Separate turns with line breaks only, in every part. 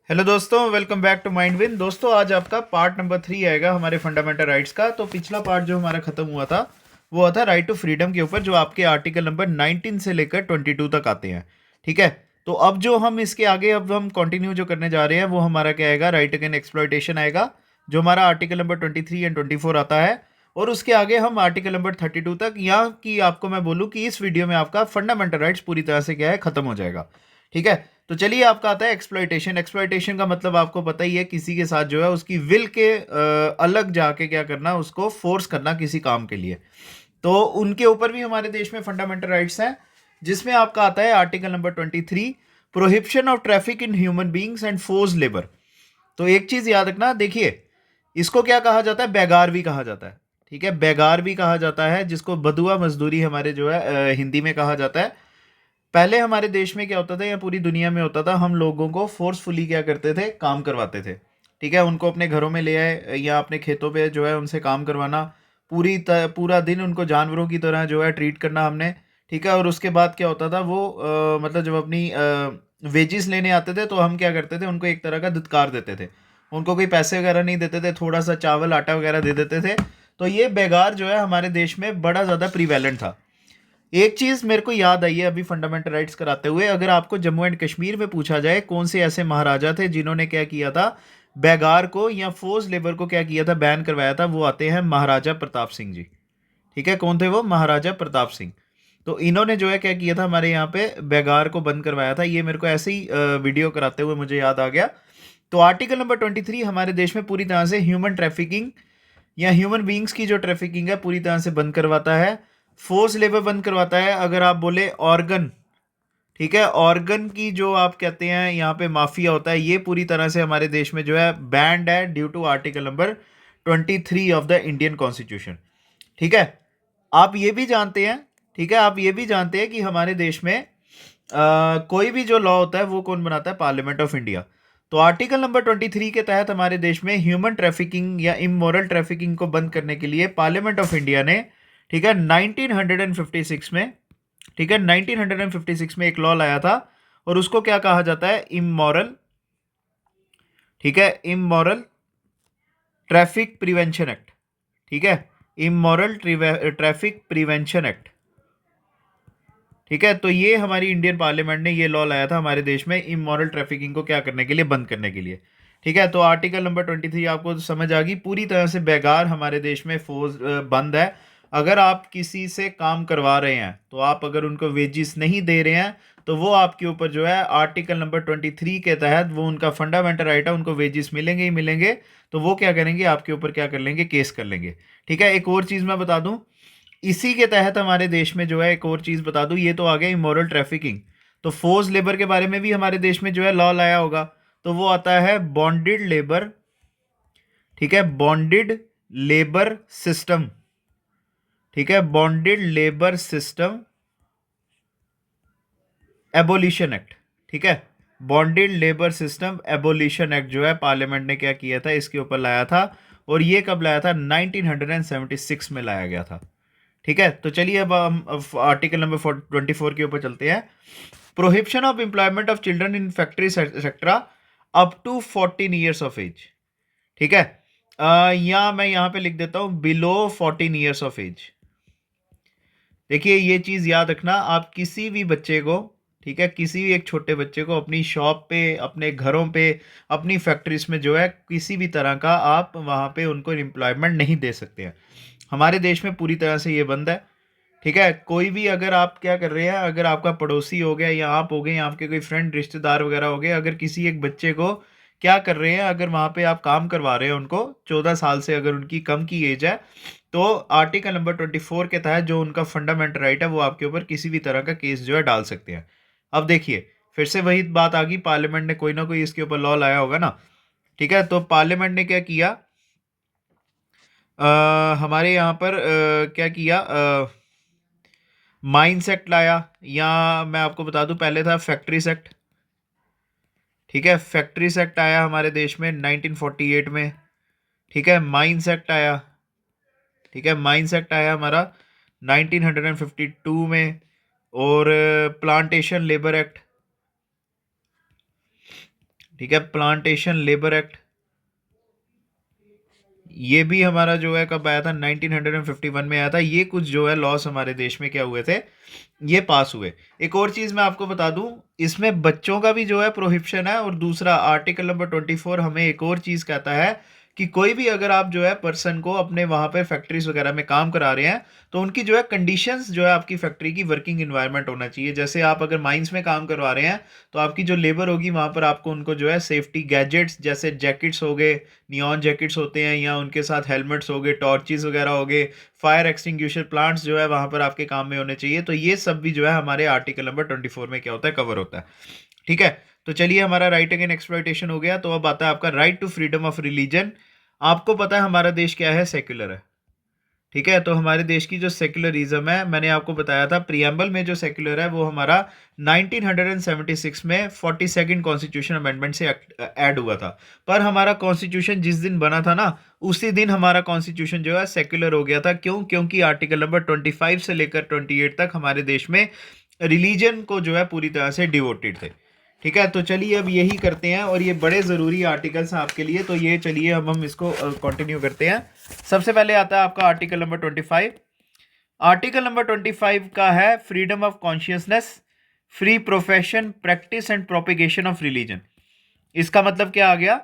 Hello दोस्तों, welcome back to Mind Win. दोस्तों, आज आपका पार्ट नंबर 3 आएगा हमारे फंडामेंटल राइट्स का। तो पिछला पार्ट जो हमारा खत्म हुआ था वो हुआ था राइट टू फ्रीडम के ऊपर, जो आपके आर्टिकल नंबर 19 से लेकर 22 तक आते हैं। ठीक है। तो अब जो हम इसके आगे अब हम कंटिन्यू जो करने जा रहे हैं वो हमारा क्या आएगा, राइट अगेन एक्सप्लॉयटेशन आएगा, जो हमारा आर्टिकल नंबर 23 एंड 24 आता है। और उसके आगे हम आर्टिकल नंबर 32 तक, यहाँ की आपको मैं बोलूँ कि इस वीडियो में आपका फंडामेंटल राइट्स पूरी तरह से क्या है, खत्म हो जाएगा। ठीक है। तो चलिए, आपका आता है एक्सप्लॉयटेशन। एक्सप्लॉयटेशन का मतलब आपको पता ही है, किसी के साथ जो है उसकी विल के अलग जाके क्या करना, उसको फोर्स करना किसी काम के लिए। तो उनके ऊपर भी हमारे देश में फंडामेंटल राइट्स हैं, जिसमें आपका आता है article number 23, prohibition of traffic in human beings and force labour. तो एक चीज याद रखना, देखिए, इसको क्या कहा जाता है, बेगार भी कहा जाता है। ठीक है, बेगार भी कहा जाता है, जिसको बदुआ मजदूरी हमारे जो है हिंदी में कहा जाता है। पहले हमारे देश में क्या होता था या पूरी दुनिया में होता था, हम लोगों को फोर्सफुली क्या करते थे, काम करवाते थे। ठीक है, उनको अपने घरों में ले आए या अपने खेतों पे जो है उनसे काम करवाना, पूरा दिन उनको जानवरों की तरह जो है ट्रीट करना हमने। ठीक है। और उसके बाद क्या होता था, वो मतलब जब अपनी वेजिस लेने आते थे तो हम क्या करते थे, उनको एक तरह का दुत्कार देते थे। उनको कोई पैसे वगैरह नहीं देते थे, थोड़ा सा चावल आटा वगैरह दे देते थे। तो ये बेगार जो है हमारे देश में बड़ा ज़्यादा प्रीवेलेंट था। एक चीज मेरे को याद आई है अभी फंडामेंटल राइट्स कराते हुए, अगर आपको जम्मू एंड कश्मीर में पूछा जाए कौन से ऐसे महाराजा थे जिन्होंने क्या किया था, बेगार को या फोर्स लेबर को क्या किया था, बैन करवाया था, वो आते हैं महाराजा प्रताप सिंह जी। ठीक है, कौन थे वो, महाराजा प्रताप सिंह। तो इन्होंने जो है क्या किया था, हमारे यहाँ पे बेगार को बंद करवाया था। ये मेरे को ऐसे ही वीडियो कराते हुए मुझे याद आ गया। तो आर्टिकल नंबर 23 हमारे देश में पूरी तरह से ह्यूमन ट्रैफिकिंग या ह्यूमन बींग्स की जो ट्रैफिकिंग है पूरी तरह से बंद करवाता है। फोर्स लेबर बंद करवाता है। अगर आप बोले ऑर्गन, ठीक है, ऑर्गन की जो आप कहते हैं यहाँ पे माफिया होता है, ये पूरी तरह से हमारे देश में जो है बैंड है, due to article number 23 of the Indian constitution. ठीक है। आप ये भी जानते हैं, ठीक है, आप ये भी जानते हैं कि हमारे देश में कोई भी जो लॉ होता है वो कौन बनाता है, पार्लियामेंट ऑफ इंडिया। तो आर्टिकल नंबर 23 के तहत हमारे देश में ह्यूमन ट्रैफिकिंग या इमोरल ट्रैफिकिंग को बंद करने के लिए पार्लियामेंट ऑफ इंडिया ने, ठीक है, 1956 में, ठीक है, 1956 में एक लॉ लाया था। और उसको क्या कहा जाता है, इमोरल, ठीक है, इमोरल ट्रैफिक प्रिवेंशन एक्ट। ठीक है, इमोरल ट्रैफिक प्रिवेंशन एक्ट। ठीक है। तो ये हमारी इंडियन पार्लियामेंट ने ये लॉ लाया था हमारे देश में इमोरल ट्रैफिकिंग को क्या करने के लिए, बंद करने के लिए। ठीक है। तो आर्टिकल नंबर 23 आपको समझ आ गई, पूरी तरह से बेगार हमारे देश में फोर्स बंद है। अगर आप किसी से काम करवा रहे हैं, तो आप अगर उनको वेजिस नहीं दे रहे हैं, तो वो आपके ऊपर जो है आर्टिकल नंबर 23 के तहत, वो उनका फंडामेंटल राइट है, उनको वेजिस मिलेंगे ही मिलेंगे। तो वो क्या करेंगे, आपके ऊपर क्या कर लेंगे, केस कर लेंगे। ठीक है। एक और चीज़ मैं बता दूं, इसी के तहत हमारे देश में जो है, एक और चीज बता दूं, ये तो आ गया इमोरल ट्रैफिकिंग। तो फोर्स लेबर के बारे में भी हमारे देश में जो है लॉ लाया होगा। तो वो आता है बॉन्डेड लेबर। ठीक है, बॉन्डेड लेबर सिस्टम। ठीक है, bonded labour system abolition act. ठीक है, bonded labour system abolition act जो है पार्लियामेंट ने क्या किया था, इसके ऊपर लाया था। और ये कब लाया था, 1976 में लाया गया था। ठीक है। तो चलिए अब हम आर्टिकल नंबर 24 के ऊपर चलते हैं। Prohibition of employment of children in factory sector up to 14 years of age. ठीक है। या मैं यहां पे लिख देता हूं बिलो 14 ईयर्स ऑफ एज। देखिए, ये चीज याद रखना, आप किसी भी बच्चे को, ठीक है, किसी भी एक छोटे बच्चे को अपनी शॉप पे, अपने घरों पे, अपनी फैक्ट्रीज में जो है किसी भी तरह का आप वहां पे उनको एम्प्लॉयमेंट नहीं दे सकते हैं। हमारे देश में पूरी तरह से ये बंद है। ठीक है। कोई भी, अगर आप क्या कर रहे हैं, अगर आपका पड़ोसी हो गया या आप हो गए या आपके कोई फ्रेंड रिश्तेदार वगैरह हो गए, अगर किसी एक बच्चे को क्या कर रहे हैं, अगर वहां पे आप काम करवा रहे हैं उनको, 14 साल से अगर उनकी कम की एज है, तो आर्टिकल नंबर 24 के तहत जो उनका फंडामेंटल राइट है, वो आपके ऊपर किसी भी तरह का केस जो है डाल सकते हैं। अब देखिए, फिर से वही बात आ गई, पार्लियामेंट ने कोई ना कोई इसके ऊपर लॉ लाया होगा ना। ठीक है। तो पार्लियामेंट ने क्या किया, हमारे यहाँ पर क्या किया, माइंस एक्ट लाया, या मैं आपको बता दूं पहले था फैक्ट्रीज एक्ट। ठीक है, फैक्ट्रीज एक्ट आया हमारे देश में 1948 में। ठीक है, माइंस एक्ट आया। ठीक है, माइंस एक्ट आया हमारा 1952 में। और प्लांटेशन लेबर एक्ट, ठीक है। प्लांटेशन लेबर एक्ट, ये भी हमारा जो है कब आया था, 1951 में आया था। ये कुछ जो है लॉस हमारे देश में क्या हुए थे, ये पास हुए। एक और चीज मैं आपको बता दूं, इसमें बच्चों का भी जो है प्रोहिबिशन है। और दूसरा आर्टिकल नंबर 24 हमें एक और चीज कहता है कि कोई भी अगर आप जो है पर्सन को अपने वहां पे फैक्ट्रीज वगैरह में काम करा रहे हैं, तो उनकी जो है कंडीशंस जो है आपकी फैक्ट्री की वर्किंग इन्वायरमेंट होना चाहिए। जैसे आप अगर माइंस में काम करवा रहे हैं, तो आपकी जो लेबर होगी वहां पर आपको उनको जो है सेफ्टी गैजेट्स जैसे जैकेट्स हो गए, नियॉन जैकेट्स होते हैं, या उनके साथ हेलमेट्स हो गए, टॉर्चेस वगैरह हो गए, फायर एक्सटिंग्विशर प्लांट्स जो है वहां पर आपके काम में होने चाहिए। तो ये सब भी जो है हमारे आर्टिकल नंबर 24 में क्या होता है, कवर होता है। ठीक है। तो चलिए, हमारा राइट अगेंस्ट एक्सप्लॉयटेशन हो गया। तो अब आता है आपका right to freedom of religion. आपको पता है हमारा देश क्या है, सेक्युलर है। ठीक है। तो हमारे देश की जो सेक्युलरिज्म है, मैंने आपको बताया था प्रियम्बल में जो सेक्युलर है वो हमारा 1976 में 42nd कॉन्स्टिट्यूशन अमेंडमेंट से ऐड हुआ था। पर हमारा कॉन्स्टिट्यूशन जिस दिन बना था ना, उसी दिन हमारा कॉन्स्टिट्यूशन जो है सेक्युलर हो गया था। क्यों? क्योंकि आर्टिकल नंबर 25 से लेकर 28 तक हमारे देश में रिलीजन को जो है पूरी तरह से डिवोटेड थे। ठीक है। तो चलिए अब यही करते हैं, और ये बड़े ज़रूरी आर्टिकल्स हैं आपके लिए। तो ये चलिए अब हम इसको कंटिन्यू करते हैं। सबसे पहले आता है आपका आर्टिकल नंबर 25। आर्टिकल नंबर 25 का है freedom of consciousness, free profession, practice and propagation of religion. इसका मतलब क्या आ गया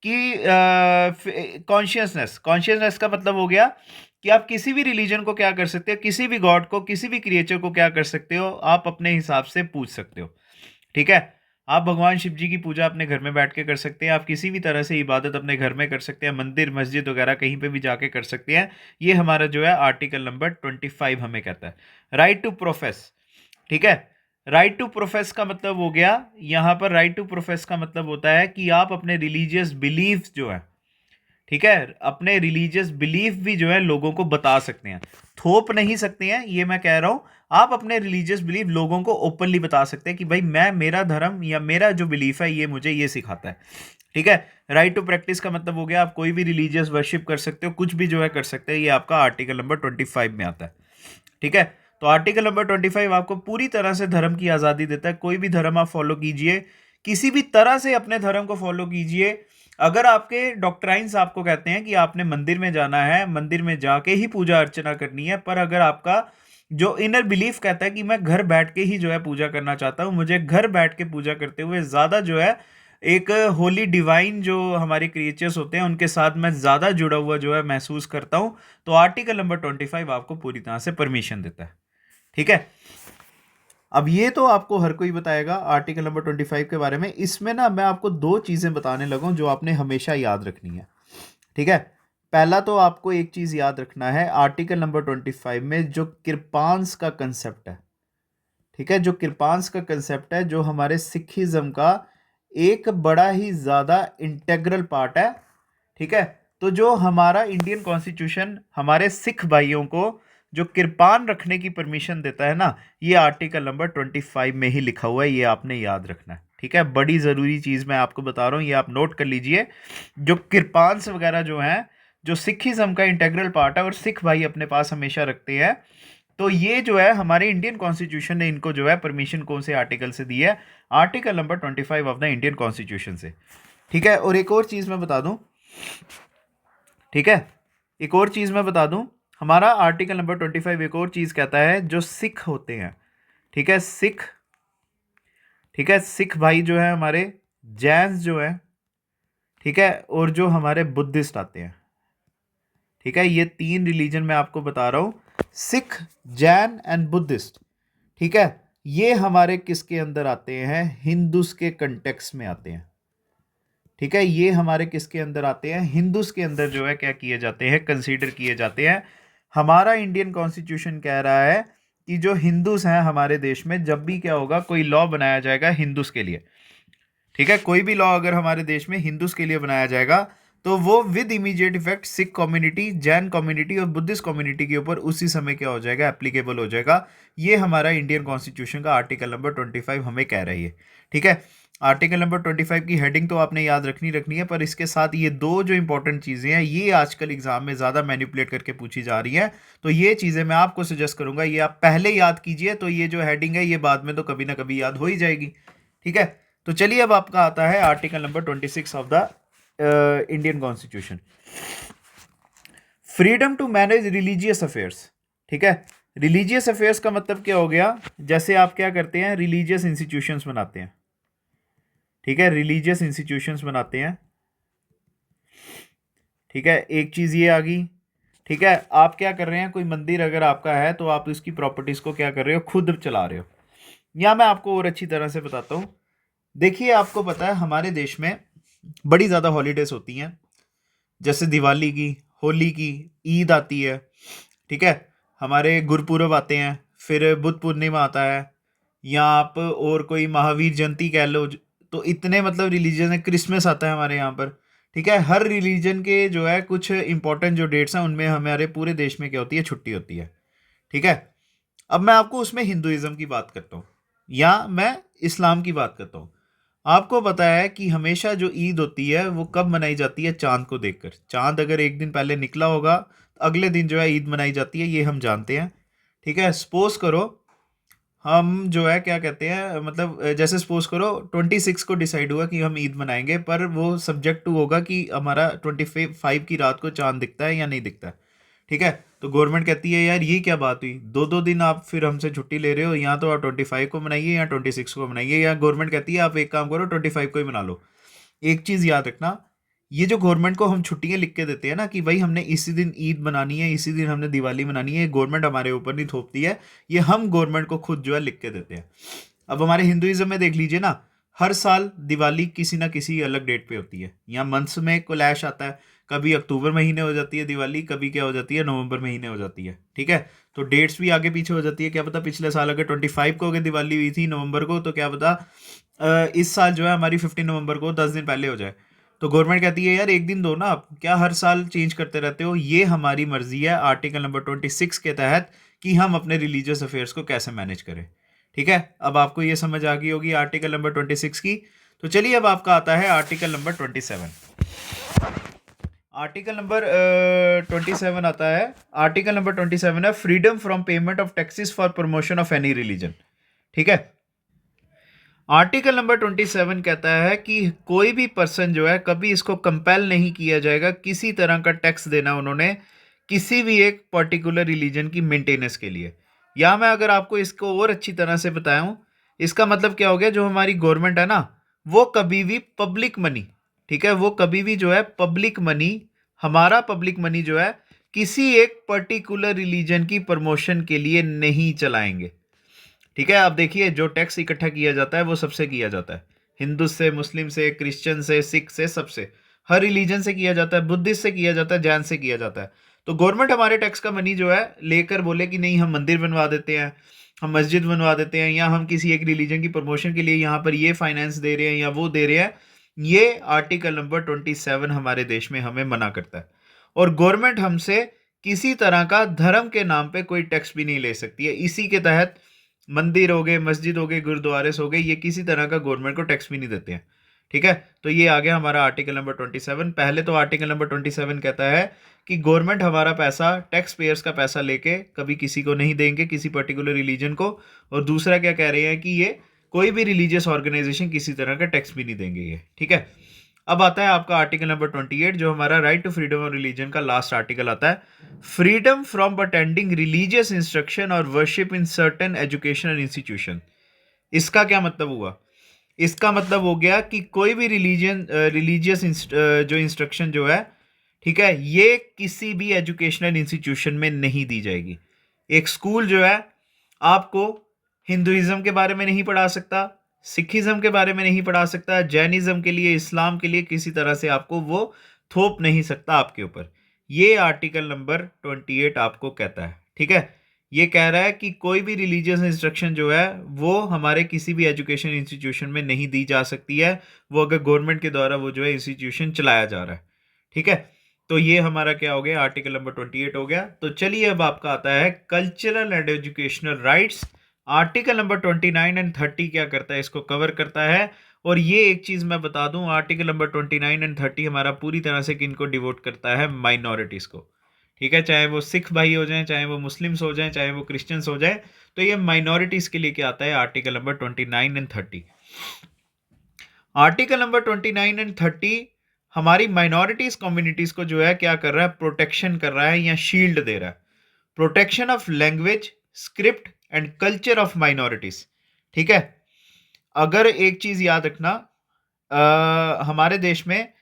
कि कॉन्शियसनेस, कॉन्शियसनेस का मतलब हो गया कि आप किसी भी रिलीजन को क्या कर सकते हो, किसी भी गॉड को, किसी भी क्रिएचर को क्या कर सकते हो, आप अपने हिसाब से पूछ सकते हो। ठीक है। आप भगवान शिव जी की पूजा अपने घर में बैठ के कर सकते हैं। आप किसी भी तरह से इबादत अपने घर में कर सकते हैं, मंदिर मस्जिद वगैरह कहीं पे भी जाके कर सकते हैं। ये हमारा जो है आर्टिकल नंबर 25 हमें कहता है। Right to profess. ठीक है। राइट टू प्रोफेस का मतलब हो गया, यहाँ पर राइट टू प्रोफेस का मतलब होता है कि आप अपने रिलीजियस बिलीफ जो है, ठीक है, अपने रिलीजियस बिलीफ भी जो है लोगों को बता सकते हैं। थोप नहीं सकते हैं, ये मैं कह रहा हूं। आप अपने रिलीजियस बिलीफ लोगों को ओपनली बता सकते हैं कि भाई मैं, मेरा धर्म या मेरा जो बिलीफ है ये मुझे ये सिखाता है। ठीक है। राइट टू प्रैक्टिस का मतलब हो गया आप कोई भी रिलीजियस वर्शिप कर सकते हो, कुछ भी जो है कर सकते हैं। ये आपका आर्टिकल नंबर 25 में आता है। ठीक है। तो आर्टिकल नंबर 25 आपको पूरी तरह से धर्म की आज़ादी देता है। कोई भी धर्म आप फॉलो कीजिए, किसी भी तरह से अपने धर्म को फॉलो कीजिए। अगर आपके डॉक्ट्राइंस आपको कहते हैं कि आपने मंदिर में जाना है, मंदिर में जाके ही पूजा अर्चना करनी है, पर अगर आपका जो इनर बिलीफ कहता है कि मैं घर बैठ के ही जो है पूजा करना चाहता हूँ, मुझे घर बैठ के पूजा करते हुए ज़्यादा जो है एक होली डिवाइन जो हमारे क्रिएचर्स होते हैं उनके साथ मैं ज़्यादा जुड़ा हुआ जो है महसूस करता हूँ, तो आर्टिकल नंबर 25 आपको पूरी तरह से परमिशन देता है। ठीक है। अब ये तो आपको हर कोई बताएगा आर्टिकल नंबर 25 के बारे में। इसमें ना मैं आपको दो चीज़ें बताने लगा हूं जो आपने हमेशा याद रखनी है। ठीक है। पहला तो आपको एक चीज़ याद रखना है, आर्टिकल नंबर 25 में जो कृपांस का कंसेप्ट है, ठीक है, जो कृपांस का कंसेप्ट है, जो हमारे सिखिज्म का एक बड़ा ही ज़्यादा इंटेग्रल पार्ट है। ठीक है। तो जो हमारा इंडियन कॉन्स्टिट्यूशन हमारे सिख भाइयों को जो कृपान रखने की परमिशन देता है ना, ये आर्टिकल नंबर 25 में ही लिखा हुआ है। ये आपने याद रखना है। ठीक है। बड़ी ज़रूरी चीज़ मैं आपको बता रहा हूँ, ये आप नोट कर लीजिए। जो कृपांस वगैरह जो हैं, जो सिखिज्म का इंटेग्रल पार्ट है और सिख भाई अपने पास हमेशा रखते हैं, तो ये जो है हमारे इंडियन कॉन्स्टिट्यूशन ने इनको जो है परमिशन कौन से आर्टिकल से दी है, article number 25 of the Indian constitution से। ठीक है। और एक और चीज़ मैं बता दूं, ठीक है, एक और चीज़ मैं बता दूं, हमारा आर्टिकल नंबर 25 एक और चीज़ कहता है, जो सिख होते हैं, ठीक है, सिख, ठीक है, सिख भाई जो है हमारे, जैन जो है, ठीक है, और जो हमारे बुद्धिस्ट आते हैं, ठीक है, ये तीन रिलीजन मैं आपको बता रहा हूं, सिख, जैन एंड बुद्धिस्ट। ठीक है। ये हमारे किसके अंदर आते हैं, हिंदूस के कंटेक्स में आते हैं। ठीक है। ये हमारे किसके अंदर आते हैं, हिंदूस के अंदर जो है क्या किए जाते हैं, कंसीडर किए जाते हैं। हमारा इंडियन कॉन्स्टिट्यूशन कह रहा है कि जो हिंदूस हैं हमारे देश में, जब भी क्या होगा, कोई लॉ बनाया जाएगा हिंदूस के लिए, ठीक है, कोई भी लॉ अगर हमारे देश में हिंदूस के लिए बनाया जाएगा, तो वो with immediate effect Sikh community, Jain community और बुद्धिस्ट कम्युनिटी के ऊपर उसी समय क्या हो जाएगा, एप्लीकेबल हो जाएगा। ये हमारा इंडियन कॉन्स्टिट्यूशन का आर्टिकल नंबर 25 हमें कह रही है। ठीक है। आर्टिकल नंबर 25 की हेडिंग तो आपने याद रखनी है, पर इसके साथ ये दो जो इंपॉर्टेंट चीज़ें हैं, ये आजकल एग्जाम में ज़्यादा मैनिपुलेट करके पूछी जा रही हैं। तो ये चीज़ें मैं आपको सजेस्ट करूंगा, ये आप पहले याद कीजिए, तो ये जो हेडिंग है ये बाद में तो कभी ना कभी याद हो ही जाएगी। ठीक है। तो चलिए अब आपका आता है article number 26 of the Indian constitution, freedom to manage religious affairs. ठीक है, रिलीजियस अफेयर्स का मतलब क्या हो गया, जैसे आप क्या करते हैं, रिलीजियस इंस्टीट्यूशंस बनाते हैं। ठीक है, रिलीजियस इंस्टीट्यूशंस बनाते हैं। ठीक है, एक चीज़ ये आ गई। ठीक है, आप क्या कर रहे हैं, कोई मंदिर अगर आपका है तो आप इसकी प्रॉपर्टीज़ को क्या कर रहे हो, खुद चला रहे हो। या मैं आपको और अच्छी तरह से बताता हूँ। देखिए, आपको पता है हमारे देश में बड़ी ज़्यादा हॉलीडेज होती हैं, जैसे दिवाली की, होली की, ईद आती है। ठीक है, हमारे गुरपुरब आते हैं, फिर बुद्ध पूर्णिमा आता है, या आप और कोई महावीर जयंती कह लो। तो इतने मतलब रिलीजन है, क्रिसमस आता है हमारे यहाँ पर। ठीक है, हर रिलीजन के जो है कुछ इंपॉर्टेंट जो डेट्स हैं उनमें हमारे पूरे देश में क्या होती है, छुट्टी होती है। ठीक है, अब मैं आपको उसमें हिंदुइज्म की बात करता हूँ या मैं इस्लाम की बात करता हूँ। आपको पता है कि हमेशा जो ईद होती है वो कब मनाई जाती है, चांद को देखकर। चांद अगर एक दिन पहले निकला होगा तो अगले दिन जो है ईद मनाई जाती है, ये हम जानते हैं। ठीक है, सपोज करो हम जो है क्या कहते हैं, मतलब जैसे सपोज करो 26 को डिसाइड हुआ कि हम ईद मनाएंगे, पर वो सब्जेक्ट टू होगा कि हमारा 25 की रात को चांद दिखता है या नहीं दिखता है। ठीक है, तो गवर्नमेंट कहती है यार ये क्या बात हुई, दो दो दिन आप फिर हमसे छुट्टी ले रहे हो, या तो आप 25 को मनाइए या 26 को मनाइए, या गवर्नमेंट कहती है आप एक काम करो 25 को ही मना लो। एक चीज़ याद रखना, ये जो गवर्नमेंट को हम छुट्टियां लिख के देते हैं ना कि भाई हमने इसी दिन ईद मनानी है, इसी दिन हमने दिवाली मनानी है, गवर्नमेंट हमारे ऊपर नहीं थोपती है, ये हम गवर्नमेंट को खुद जो है लिख के देते हैं। अब हमारे हिंदुइज्म में देख लीजिए ना, हर साल दिवाली किसी ना किसी अलग डेट पे होती है, या मंथ्स में क्लैश आता है। कभी अक्टूबर महीने हो जाती है दिवाली, कभी क्या हो जाती है, नवंबर महीने हो जाती है। ठीक है, तो डेट्स भी आगे पीछे हो जाती है। क्या पता पिछले साल अगर 25 को अगर दिवाली हुई थी नवंबर को, तो क्या पता इस साल जो है हमारी 15 नवंबर को 10 दिन पहले हो जाए। तो गवर्नमेंट कहती है यार एक दिन दो ना, आप क्या हर साल चेंज करते रहते हो। ये हमारी मर्जी है आर्टिकल नंबर 26 के तहत कि हम अपने रिलीजियस अफेयर्स को कैसे मैनेज करें। ठीक है, अब आपको ये समझ आ गई होगी आर्टिकल नंबर 26 की। तो चलिए अब आपका आता है आर्टिकल नंबर 27। आर्टिकल नंबर 27 आता है, आर्टिकल नंबर 27 है freedom from payment of taxes for promotion of any religion. ठीक है, आर्टिकल नंबर 27 कहता है कि कोई भी पर्सन जो है कभी इसको कंपेल नहीं किया जाएगा किसी तरह का टैक्स देना उन्होंने किसी भी एक पर्टिकुलर रिलीजन की मेंटेनेंस के लिए। या मैं अगर आपको इसको और अच्छी तरह से बताऊं, इसका मतलब क्या हो गया, जो हमारी गवर्नमेंट है ना, वो कभी भी पब्लिक मनी, ठीक है, वो कभी भी जो है पब्लिक मनी, हमारा पब्लिक मनी जो है किसी एक पर्टिकुलर रिलीजन की प्रमोशन के लिए नहीं चलाएंगे। ठीक है, आप देखिए जो टैक्स इकट्ठा किया जाता है वो सबसे किया जाता है, हिंदू से, मुस्लिम से, क्रिश्चियन से, सिख से, सबसे, हर रिलीजन से किया जाता है, बुद्धिस्ट से किया जाता है, जैन से किया जाता है। तो गवर्नमेंट हमारे टैक्स का मनी जो है लेकर बोले कि नहीं हम मंदिर बनवा देते हैं, हम मस्जिद बनवा देते हैं, या हम किसी एक रिलीजन की प्रमोशन के लिए यहाँ पर ये फाइनेंस दे रहे हैं या वो दे रहे हैं, ये आर्टिकल नंबर 27 हमारे देश में हमें मना करता है। और गवर्नमेंट हमसे किसी तरह का धर्म के नाम पे कोई टैक्स भी नहीं ले सकती है। इसी के तहत मंदिर हो गए, मस्जिद हो गए, गुरुद्वारे हो गए, ये किसी तरह का गवर्नमेंट को टैक्स भी नहीं देते हैं। ठीक है, तो ये आ गया हमारा आर्टिकल नंबर 27। पहले तो आर्टिकल नंबर 27 कहता है कि गवर्नमेंट हमारा पैसा, टैक्स पेयर्स का पैसा लेके कभी किसी को नहीं देंगे, किसी पर्टिकुलर रिलीजन को। और दूसरा क्या कह रहे हैं कि ये कोई भी रिलीजियस ऑर्गेनाइजेशन किसी तरह का टैक्स भी नहीं देंगे ये। ठीक है, अब आता है आपका आर्टिकल नंबर 28 जो हमारा right to freedom of religion का लास्ट आर्टिकल आता है, freedom from attending religious instruction और worship in certain educational institution. इसका क्या मतलब हुआ, इसका मतलब हो गया कि कोई भी रिलीजियस जो इंस्ट्रक्शन जो है, ठीक है, ये किसी भी एजुकेशनल इंस्टीट्यूशन में नहीं दी जाएगी। एक स्कूल जो है आपको हिंदुइज्म के बारे में नहीं पढ़ा सकता, सिखिज्म के बारे में नहीं पढ़ा सकता, जैनिज्म के लिए, इस्लाम के लिए किसी तरह से आपको वो थोप नहीं सकता आपके ऊपर। ये आर्टिकल नंबर 28 आपको कहता है। ठीक है, ये कह रहा है कि कोई भी रिलीजियस इंस्ट्रक्शन जो है वो हमारे किसी भी एजुकेशन इंस्टीट्यूशन में नहीं दी जा सकती है, वो अगर गवर्नमेंट के द्वारा वो जो है इंस्टीट्यूशन चलाया जा रहा है। ठीक है, तो ये हमारा क्या हो गया, आर्टिकल नंबर 28 हो गया। तो चलिए अब आपका आता है cultural and educational rights. Article number 29 and 30 क्या करता है, इसको कवर करता है। और ये एक चीज मैं बता दूं, आर्टिकल नंबर 29 एंड 30 हमारा पूरी तरह से किनको डिवोट करता है, माइनॉरिटीज को। ठीक है, चाहे वो सिख भाई हो जाएं, चाहे वो मुस्लिम्स हो जाएं, चाहे वो क्रिश्चियंस हो जाएं, तो ये माइनॉरिटीज के लिए क्या आता है, article number 29 and 30। Article number 29 and 30 हमारी माइनॉरिटीज कम्युनिटीज को जो है क्या कर रहा है, प्रोटेक्शन कर रहा है या शील्ड दे रहा है। Protection of language, script and culture of minorities. ठीक है, अगर एक चीज याद रखना, हमारे देश में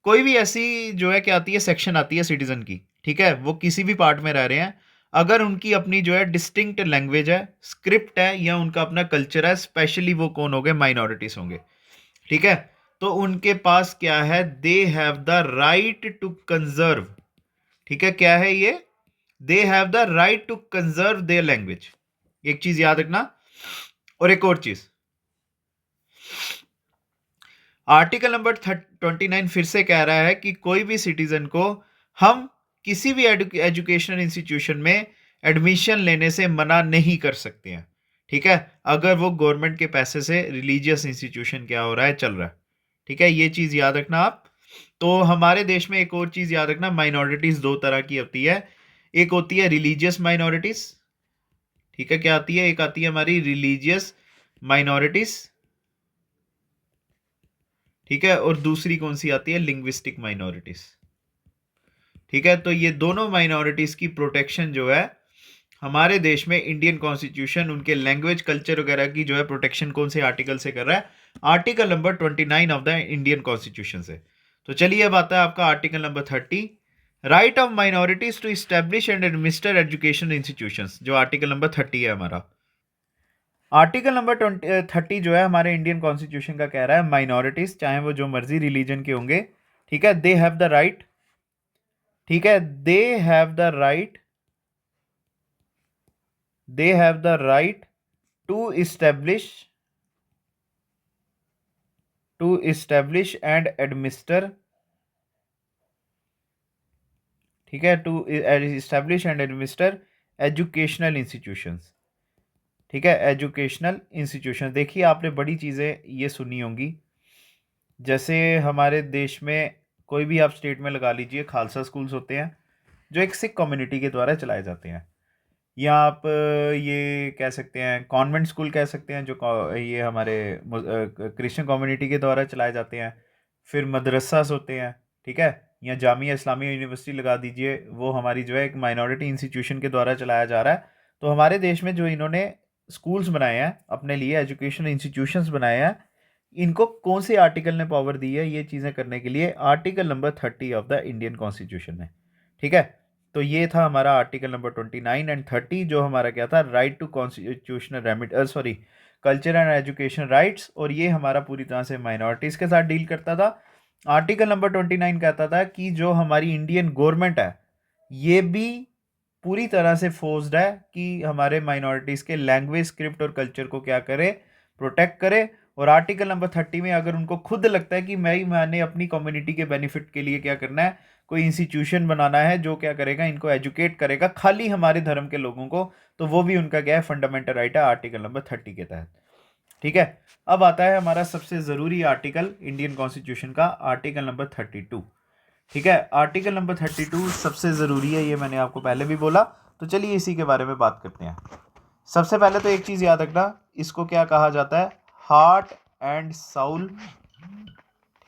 कोई भी ऐसी जो है क्या आती है, सेक्शन आती है सिटीजन की, ठीक है, वो किसी भी पार्ट में रह रहे हैं, अगर उनकी अपनी जो है डिस्टिंक्ट लैंग्वेज है, स्क्रिप्ट है या उनका अपना कल्चर है, स्पेशली वो कौन होंगे, माइनॉरिटीज होंगे। ठीक है, तो उनके पास क्या है, they have the right to conserve. ठीक है, क्या है ये, they have the right to conserve their language. एक चीज याद रखना। और एक और चीज, आर्टिकल नंबर 29 फिर से कह रहा है कि कोई भी सिटीजन को हम किसी भी एजुकेशनल इंस्टीट्यूशन में एडमिशन लेने से मना नहीं कर सकते हैं। ठीक है, अगर वो गवर्नमेंट के पैसे से रिलीजियस इंस्टीट्यूशन क्या हो रहा है, चल रहा है। ठीक है, ये चीज याद रखना आप। तो हमारे देश में एक और चीज याद रखना, माइनॉरिटीज दो तरह की होती है। एक होती है रिलीजियस माइनॉरिटीज। ठीक है, क्या आती है, एक आती है हमारी रिलीजियस माइनॉरिटीज। ठीक है, और दूसरी कौन सी आती है, लिंग्विस्टिक माइनॉरिटीज। ठीक है, तो ये दोनों माइनॉरिटीज की प्रोटेक्शन जो है हमारे देश में इंडियन कॉन्स्टिट्यूशन उनके लैंग्वेज कल्चर वगैरह की जो है प्रोटेक्शन कौन से आर्टिकल से कर रहा है, article number 29 of the Indian constitution से। तो चलिए अब आता है आपका article number 30, right of minorities to establish and administer education institutions, जो आर्टिकल नंबर 30 है हमारा। आर्टिकल नंबर 30 जो है हमारे इंडियन कॉन्स्टिट्यूशन का कह रहा है, माइनॉरिटीज चाहे वो जो मर्जी रिलीजन के होंगे, ठीक है, दे हैव द राइट, ठीक है, they have the right to establish and administer, ठीक है, to establish and administer educational institutions. ठीक है, एजुकेशनल इंस्टीट्यूशन। देखिए आपने बड़ी चीज़ें ये सुनी होंगी, जैसे हमारे देश में कोई भी आप स्टेट में लगा लीजिए, खालसा स्कूल्स होते हैं जो एक सिख कम्युनिटी के द्वारा चलाए जाते हैं, या आप ये कह सकते हैं कॉन्वेंट स्कूल कह सकते हैं जो ये हमारे क्रिश्चियन कम्युनिटी के द्वारा चलाए जाते हैं। फिर मदरसास होते हैं, ठीक है, या जामिया इस्लामिया यूनिवर्सिटी लगा दीजिए, वो हमारी जो है एक माइनॉरिटी इंस्टीट्यूशन के द्वारा चलाया जा रहा है। तो हमारे देश में जो इन्होंने स्कूल्स बनाए हैं अपने लिए, एजुकेशन इंस्टीट्यूशंस बनाए हैं, इनको कौन से आर्टिकल ने पावर दी है ये चीज़ें करने के लिए, article number 30 of the Indian constitution ने। ठीक है, तो ये था हमारा आर्टिकल नंबर 29 एंड 30 जो हमारा क्या था, right to constitutional remit sorry culture and education rights, और ये हमारा पूरी तरह से माइनॉरिटीज़ के साथ डील करता था। आर्टिकल नंबर 29 कहता था कि जो हमारी इंडियन गवर्नमेंट है ये भी पूरी तरह से फोर्स्ड है कि हमारे माइनॉरिटीज़ के लैंग्वेज, स्क्रिप्ट और कल्चर को क्या करे, प्रोटेक्ट करे। और आर्टिकल नंबर 30 में अगर उनको खुद लगता है कि मैंने अपनी कम्युनिटी के बेनिफिट के लिए क्या करना है, कोई इंस्टीट्यूशन बनाना है जो क्या करेगा, इनको एजुकेट करेगा खाली हमारे धर्म के लोगों को, तो वो भी उनका क्या है, फंडामेंटल राइट है आर्टिकल नंबर 30 के तहत। ठीक है, अब आता है हमारा सबसे ज़रूरी आर्टिकल इंडियन कॉन्स्टिट्यूशन का, आर्टिकल नंबर 32। ठीक है, आर्टिकल नंबर 32 सबसे ज़रूरी है, ये मैंने आपको पहले भी बोला। तो चलिए इसी के बारे में बात करते हैं। सबसे पहले तो एक चीज़ याद रखना, इसको क्या कहा जाता है, हार्ट एंड साउल।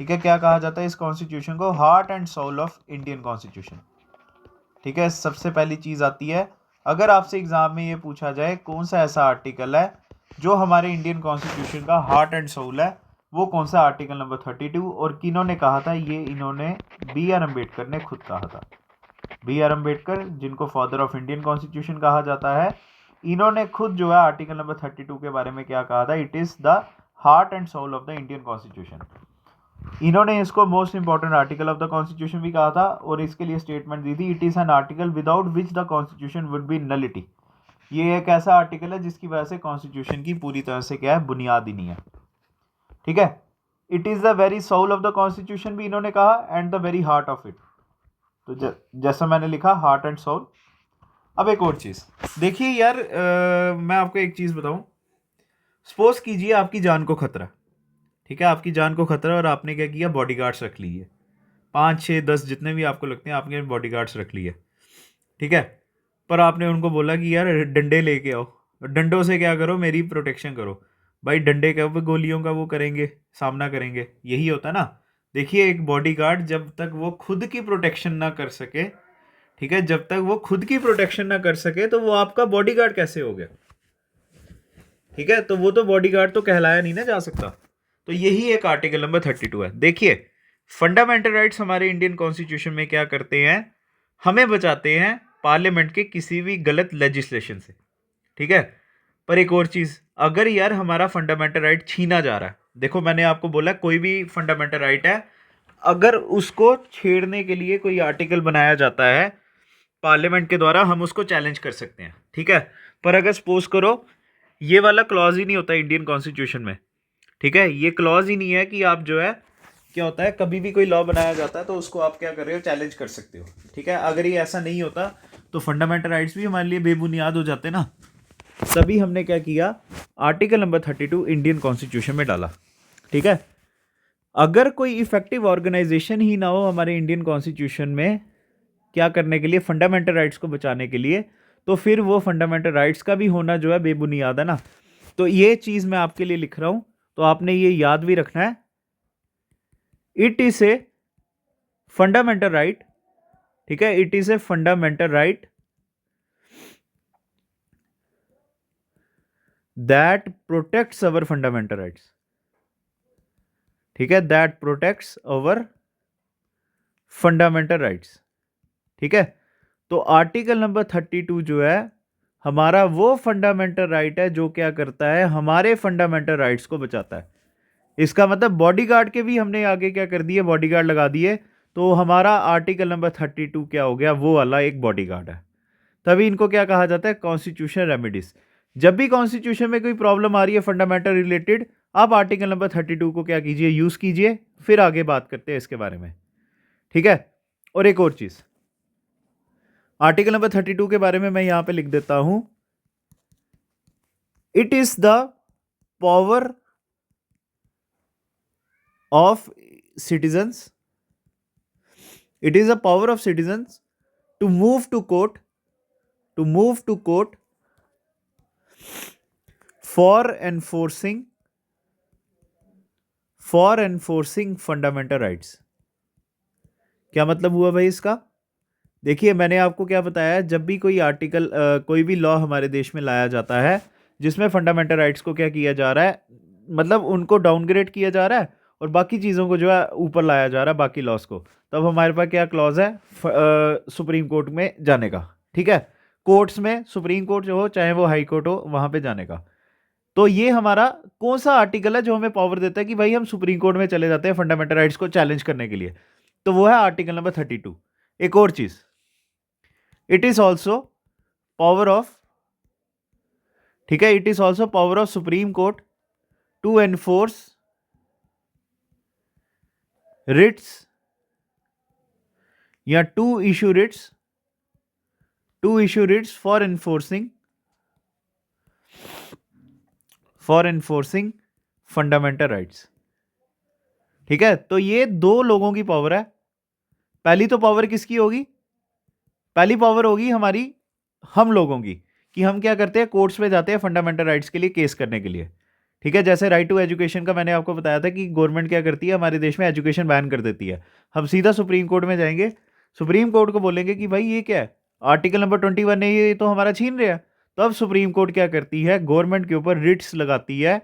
ठीक है, क्या कहा जाता है इस कॉन्स्टिट्यूशन को, heart and soul of Indian constitution. ठीक है, सबसे पहली चीज़ आती है, अगर आपसे एग्जाम में ये पूछा जाए कौन सा ऐसा आर्टिकल है जो हमारे इंडियन कॉन्स्टिट्यूशन का हार्ट एंड सोल है, वो कौन सा, आर्टिकल नंबर 32। और किन्होंने कहा था ये, इन्होंने बी आर अम्बेडकर ने खुद कहा था। बी आर अम्बेडकर, जिनको फादर ऑफ इंडियन कॉन्स्टिट्यूशन कहा जाता है, इन्होंने खुद जो है आर्टिकल नंबर 32 के बारे में क्या कहा था, it is the heart and soul of the Indian constitution. इन्होंने इसको most important article of the constitution भी कहा था, और इसके लिए स्टेटमेंट दी थी, it is an article without which the constitution would be nullity. ये एक ऐसा आर्टिकल है जिसकी वजह से कॉन्स्टिट्यूशन की पूरी तरह से क्या है, बुनियाद ही नहीं है। ठीक है, it is the very soul of the constitution भी इन्होंने कहा, and the very heart of it. तो जैसा मैंने लिखा, हार्ट एंड सोल। अब एक और चीज़ देखिए यार, मैं आपको एक चीज़ बताऊं, सपोज कीजिए आपकी जान को खतरा, ठीक है, आपकी जान को खतरा, और आपने क्या किया, बॉडीगार्ड्स रख लिए, 5 6 10 जितने भी आपको लगते हैं आपने बॉडीगार्ड्स रख लिए। ठीक है, पर आपने उनको बोला कि यार डंडे लेके आओ, डंडों से क्या करो, मेरी प्रोटेक्शन करो। भाई डंडे का वो गोलियों का वो करेंगे, सामना करेंगे, यही होता है ना। देखिए एक बॉडीगार्ड जब तक वो खुद की प्रोटेक्शन ना कर सके, ठीक है, जब तक वो खुद की प्रोटेक्शन ना कर सके तो वो आपका बॉडीगार्ड कैसे हो गया? ठीक है, तो वो तो बॉडीगार्ड तो कहलाया नहीं ना जा सकता। तो यही एक आर्टिकल नंबर 32 है। देखिए फंडामेंटल राइट्स हमारे इंडियन कॉन्स्टिट्यूशन में क्या करते हैं, हमें बचाते हैं पार्लियामेंट के किसी भी गलत लेजिस्लेशन से। ठीक है, पर एक और चीज, अगर यार हमारा फंडामेंटल राइट छीना जा रहा है, देखो मैंने आपको बोला कोई भी फंडामेंटल राइट है, अगर उसको छेड़ने के लिए कोई आर्टिकल बनाया जाता है पार्लियामेंट के द्वारा, हम उसको चैलेंज कर सकते हैं। ठीक है, पर अगर सपोज करो ये वाला क्लॉज ही नहीं होता इंडियन कॉन्स्टिट्यूशन में, ठीक है, ये क्लॉज ही नहीं है कि आप जो है क्या होता है, कभी भी कोई लॉ बनाया जाता है तो उसको आप क्या कर रहे हो, चैलेंज कर सकते हो। ठीक है, अगर ये ऐसा नहीं होता तो फंडामेंटल राइट्स भी हमारे लिए बेबुनियाद हो जाते ना। तभी हमने क्या किया, आर्टिकल नंबर 32 इंडियन कॉन्स्टिट्यूशन में डाला। ठीक है, अगर कोई इफेक्टिव ऑर्गेनाइजेशन ही ना हो हमारे इंडियन कॉन्स्टिट्यूशन में क्या करने के लिए, फंडामेंटल राइट्स को बचाने के लिए, तो फिर वो फंडामेंटल राइट्स का भी होना जो है बेबुनियाद है ना। तो ये चीज मैं आपके लिए लिख रहा हूं, तो आपने ये याद भी रखना है। It is a fundamental right, ठीक है, it is a fundamental right that protects our fundamental rights. ठीक है, that protects our fundamental rights. ठीक है, तो आर्टिकल नंबर 32 जो है हमारा वो फंडामेंटल राइट है जो क्या करता है, हमारे फंडामेंटल राइट्स को बचाता है। इसका मतलब बॉडीगार्ड के भी हमने आगे क्या कर दिए, बॉडीगार्ड लगा दिए, तो हमारा आर्टिकल नंबर 32 क्या हो गया, वो वाला एक बॉडीगार्ड है। तभी इनको क्या कहा जाता है, कॉन्स्टिट्यूशन रेमेडीज। जब भी कॉन्स्टिट्यूशन में कोई प्रॉब्लम आ रही है फंडामेंटल रिलेटेड, आप आर्टिकल नंबर 32 को क्या कीजिए, यूज कीजिए, फिर आगे बात करते हैं इसके बारे में। ठीक है, और एक और चीज आर्टिकल नंबर 32 के बारे में मैं यहां पे लिख देता हूं, it is the power of citizens, it is the power of citizens to move to court, to move to court for enforcing fundamental rights. क्या मतलब हुआ भाई इसका? देखिए मैंने आपको क्या बताया, जब भी कोई आर्टिकल कोई भी लॉ हमारे देश में लाया जाता है जिसमें फंडामेंटल राइट्स को क्या किया जा रहा है, मतलब उनको डाउनग्रेड किया जा रहा है और बाकी चीज़ों को जो है ऊपर लाया जा रहा है, बाकी लॉस को, तब हमारे पास क्या क्लॉज है, सुप्रीम कोर्ट में जाने का। ठीक है, कोर्ट्स में, सुप्रीम कोर्ट जो हो चाहे वो हाई कोर्ट हो, वहां पे जाने का। तो ये हमारा कौन सा आर्टिकल है जो हमें पावर देता है कि भाई हम सुप्रीम कोर्ट में चले जाते हैं फंडामेंटल राइट्स को चैलेंज करने के लिए? तो वो है आर्टिकल नंबर 32। एक और चीज, it is also power of, ठीक है, it is also power of supreme court to enforce writs या to issue writs for enforcing fundamental rights. ठीक है, तो ये दो लोगों की पावर है। पहली तो पावर किसकी होगी, पहली पावर होगी हमारी, हम लोगों की, कि हम क्या करते हैं, कोर्ट्स में जाते हैं फंडामेंटल राइट्स के लिए केस करने के लिए। ठीक है, जैसे राइट टू एजुकेशन का मैंने आपको बताया था कि गवर्नमेंट क्या करती है, हमारे देश में एजुकेशन बैन कर देती है। हम सीधा सुप्रीम कोर्ट में जाएंगे, सुप्रीम कोर्ट को बोलेंगे कि भाई ये क्या है, आर्टिकल नंबर 21 ने ये तो हमारा छीन रहा है। तब सुप्रीम कोर्ट क्या करती है, गवर्नमेंट के ऊपर रिट्स लगाती है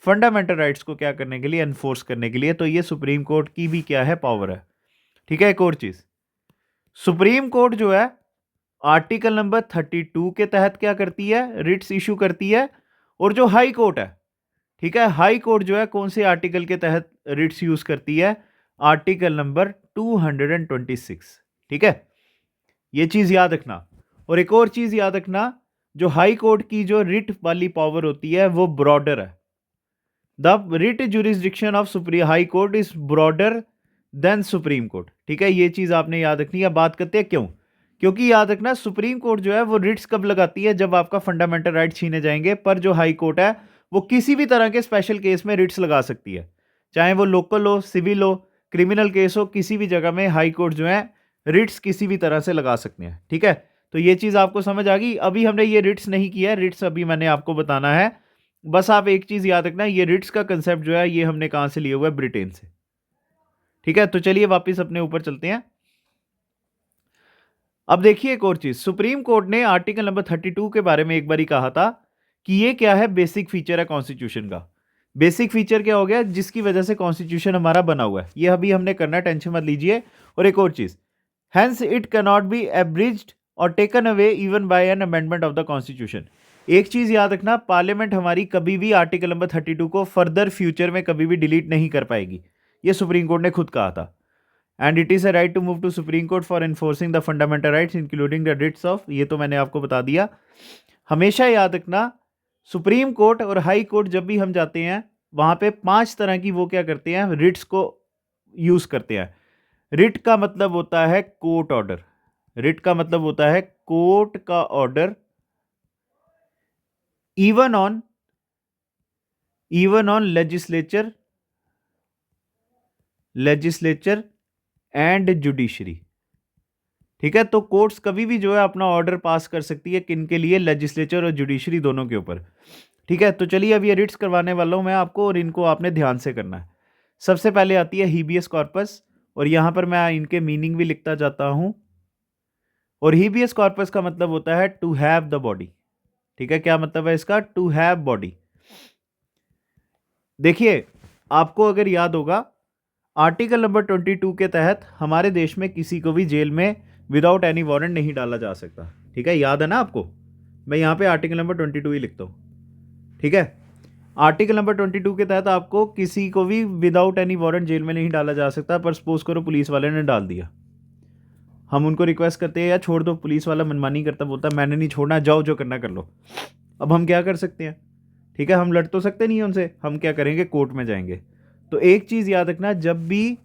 फंडामेंटल राइट्स को क्या करने के लिए, एनफोर्स करने के लिए। तो ये सुप्रीम कोर्ट की भी क्या है, पावर है। ठीक है, एक और चीज, सुप्रीम कोर्ट जो है आर्टिकल नंबर 32 के तहत क्या करती है, रिट्स इशू करती है। और जो हाई कोर्ट है, ठीक है, हाई कोर्ट जो है कौन से आर्टिकल के तहत रिट्स यूज करती है, आर्टिकल नंबर 226। ठीक है, ये चीज याद रखना। और एक और चीज याद रखना, जो हाई कोर्ट की जो रिट वाली पावर होती है वो ब्रॉडर है। The writ jurisdiction of supreme high court is broader then supreme court. ठीक है, ये चीज आपने याद रखनी है। बात करते हैं क्यों, क्योंकि याद रखना सुप्रीम कोर्ट जो है वो रिट्स कब लगाती है, जब आपका फंडामेंटल राइट छीने जाएंगे। पर जो हाई कोर्ट है वो किसी भी तरह के स्पेशल केस में रिट्स लगा सकती है, चाहे वो लोकल हो, सिविल हो, क्रिमिनल केस हो, किसी भी जगह में हाई कोर्ट जो है रिट्स किसी भी तरह से लगा सकते हैं। ठीक है, तो ये चीज आपको समझ आ गई। अभी हमने ये रिट्स नहीं किया है, रिट्स अभी मैंने आपको बताना है बस आप एक चीज याद रखना, ये रिट्स का कंसेप्ट जो है ये हमने कहां से लिया हुआ है, ब्रिटेन से। ठीक है, तो चलिए वापस अपने ऊपर चलते हैं। अब देखिए एक और चीज, सुप्रीम कोर्ट ने आर्टिकल नंबर 32 के बारे में एक बार ही कहा था कि ये क्या है, बेसिक फीचर है कॉन्स्टिट्यूशन का। बेसिक फीचर क्या हो गया, जिसकी वजह से कॉन्स्टिट्यूशन हमारा बना हुआ है, ये अभी हमने करना है, टेंशन मत लीजिए। और एक और चीज, hence it can not be abridged और taken away even by an amendment of the constitution. एक चीज याद रखना, पार्लियामेंट हमारी कभी भी आर्टिकल नंबर 32 को फर्दर फ्यूचर में कभी भी डिलीट नहीं कर पाएगी, ये सुप्रीम कोर्ट ने खुद कहा था। And it is a right to move to supreme court for enforcing the fundamental rights including the writs of, ये तो मैंने आपको बता दिया। हमेशा याद रखना, सुप्रीम कोर्ट और हाई कोर्ट जब भी हम जाते हैं वहां पे 5 तरह की वो क्या करते हैं, रिट्स को यूज करते हैं। रिट का मतलब होता है कोर्ट ऑर्डर, रिट का मतलब होता है कोर्ट का order, even on legislature and judiciary. ठीक है, तो कोर्ट्स कभी भी जो है अपना ऑर्डर पास कर सकती है, किन के लिए, लेजिस्लेचर और जुडिशरी दोनों के ऊपर। ठीक है, तो चलिए अब ये रिट्स करवाने वाला हूं मैं आपको, और इनको आपने ध्यान से करना है। सबसे पहले आती है हीबियस कॉर्पस, और यहां पर मैं इनके मीनिंग भी लिखता जाता हूं। और हीबियस कॉर्पस का मतलब होता है टू हैव द बॉडी। ठीक है, क्या मतलब है इसका, टू हैव बॉडी। देखिए, आपको अगर याद होगा, आर्टिकल नंबर 22 के तहत हमारे देश में किसी को भी जेल में विदाउट एनी वारंट नहीं डाला जा सकता। ठीक है, याद है ना आपको, मैं यहाँ पे आर्टिकल नंबर 22 ही लिखता हूँ। ठीक है, आर्टिकल नंबर 22 के तहत आपको किसी को भी विदाउट एनी वारंट जेल में नहीं डाला जा सकता। पर सपोज करो पुलिस वाले ने डाल दिया, हम उनको रिक्वेस्ट करते हैं यार छोड़ दो, पुलिस वाला मनमानी करता, बोलता है मैंने नहीं छोड़ना, जाओ जो करना कर लो। अब हम क्या कर सकते हैं, ठीक है, हम लड़ तो सकते नहीं हैं उनसे, हम क्या करेंगे, कोर्ट में जाएंगे। तो एक चीज याद रखना, जब भी